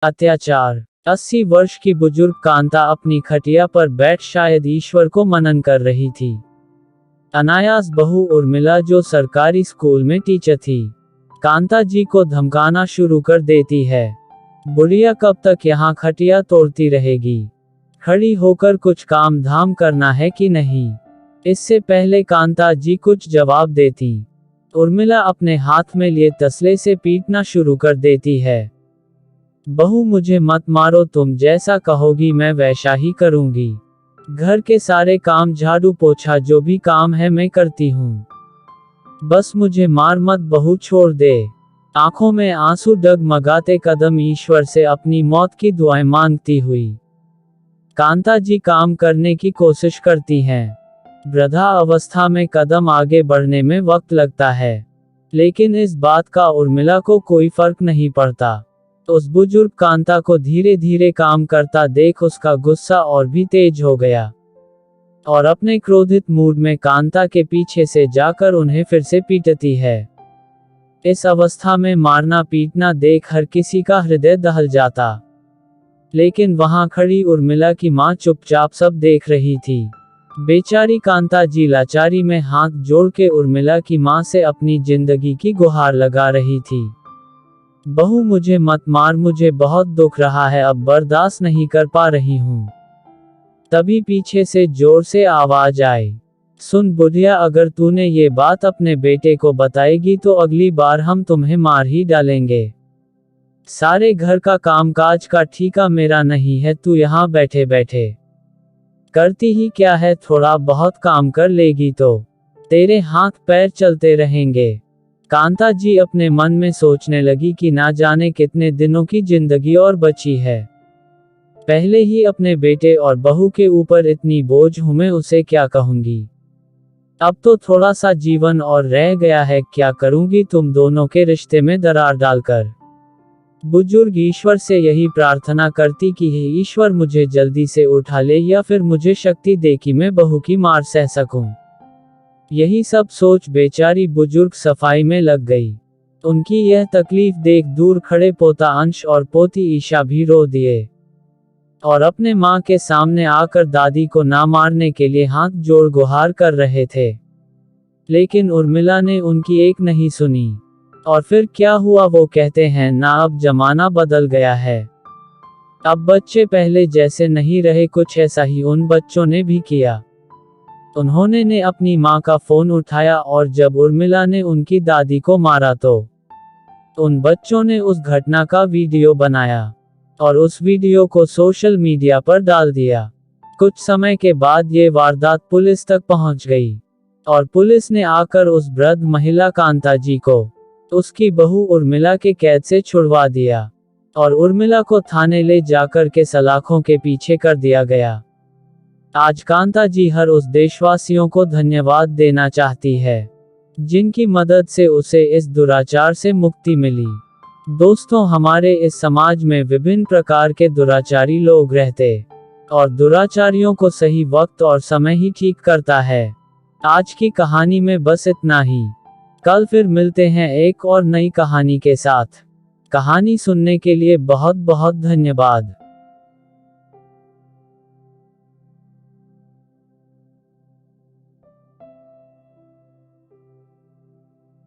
अत्याचार। 80 वर्ष की बुजुर्ग कांता अपनी खटिया पर बैठ शायद ईश्वर को मनन कर रही थी। अनायास बहू उर्मिला, जो सरकारी स्कूल में टीचर थी, कांता जी को धमकाना शुरू कर देती है। बुढ़िया कब तक यहाँ खटिया तोड़ती रहेगी? खड़ी होकर कुछ काम धाम करना है कि नहीं? इससे पहले कांता जी कुछ जवाब देती, उर्मिला अपने हाथ में लिए तसले से पीटना शुरू कर देती है। बहू, मुझे मत मारो, तुम जैसा कहोगी मैं वैसा ही करूंगी। घर के सारे काम, झाड़ू पोछा, जो भी काम है मैं करती हूँ। बस मुझे मार मत बहू, छोड़ दे। आंखों में आंसू डगमगाते कदम ईश्वर से अपनी मौत की दुआएं मांगती हुई कांता जी काम करने की कोशिश करती हैं। वृद्धा अवस्था में कदम आगे बढ़ने में वक्त लगता है, लेकिन इस बात का उर्मिला को कोई फर्क नहीं पड़ता। उस बुजुर्ग कांता को धीरे धीरे काम करता देख उसका गुस्सा और भी तेज हो गया, और अपने क्रोधित मूड में कांता के पीछे से जाकर उन्हें फिर से पीटती है। इस अवस्था में मारना पीटना देख हर किसी का हृदय दहल जाता, लेकिन वहां खड़ी उर्मिला की मां चुपचाप सब देख रही थी। बेचारी कांता जी लाचारी में हाथ जोड़ के उर्मिला की मां से अपनी जिंदगी की गुहार लगा रही थी। बहू, मुझे मत मार, मुझे बहुत दुख रहा है, अब बर्दाश्त नहीं कर पा रही हूँ। तभी पीछे से जोर से आवाज आई, सुन बुढ़िया, अगर तूने ये बात अपने बेटे को बताएगी तो अगली बार हम तुम्हें मार ही डालेंगे। सारे घर का कामकाज का ठीका मेरा नहीं है, तू यहाँ बैठे बैठे करती ही क्या है? थोड़ा बहुत काम कर लेगी तो तेरे हाथ पैर चलते रहेंगे। कांता जी अपने मन में सोचने लगी कि ना जाने कितने दिनों की जिंदगी और बची है। पहले ही अपने बेटे और बहू के ऊपर इतनी बोझ हूं, मैं उसे क्या कहूंगी? अब तो थोड़ा सा जीवन और रह गया है, क्या करूंगी तुम दोनों के रिश्ते में दरार डालकर। बुजुर्ग ईश्वर से यही प्रार्थना करती कि हे ईश्वर, मुझे जल्दी से उठा ले या फिर मुझे शक्ति दे कि मैं बहू की मार सह सकूं। यही सब सोच बेचारी बुजुर्ग सफाई में लग गई। उनकी यह तकलीफ देख दूर खड़े पोता अंश और पोती ईशा भी रो दिए, और अपने मां के सामने आकर दादी को ना मारने के लिए हाथ जोड़ गुहार कर रहे थे। लेकिन उर्मिला ने उनकी एक नहीं सुनी। और फिर क्या हुआ? वो कहते हैं ना, अब जमाना बदल गया है। अब बच्चे पहले जैसे नहीं रहे, कुछ ऐसा ही उन बच्चों ने भी किया। उन्होंने ने अपनी मां का फोन उठाया, और जब उर्मिला ने उनकी दादी को मारा तो उन बच्चों ने उस घटना का वीडियो बनाया और उस वीडियो को सोशल मीडिया पर डाल दिया। कुछ समय के बाद ये वारदात पुलिस तक पहुंच गई, और पुलिस ने आकर उस वृद्ध महिला कांता जी को उसकी बहू उर्मिला के कैद से छुड़वा दिया, और उर्मिला को थाने ले जाकर के सलाखों के पीछे कर दिया गया। आज कांता जी हर उस देशवासियों को धन्यवाद देना चाहती है जिनकी मदद से उसे इस दुराचार से मुक्ति मिली। दोस्तों, हमारे इस समाज में विभिन्न प्रकार के दुराचारी लोग रहते, और दुराचारियों को सही वक्त और समय ही ठीक करता है। आज की कहानी में बस इतना ही। कल फिर मिलते हैं एक और नई कहानी के साथ। कहानी सुनने के लिए बहुत बहुत धन्यवाद।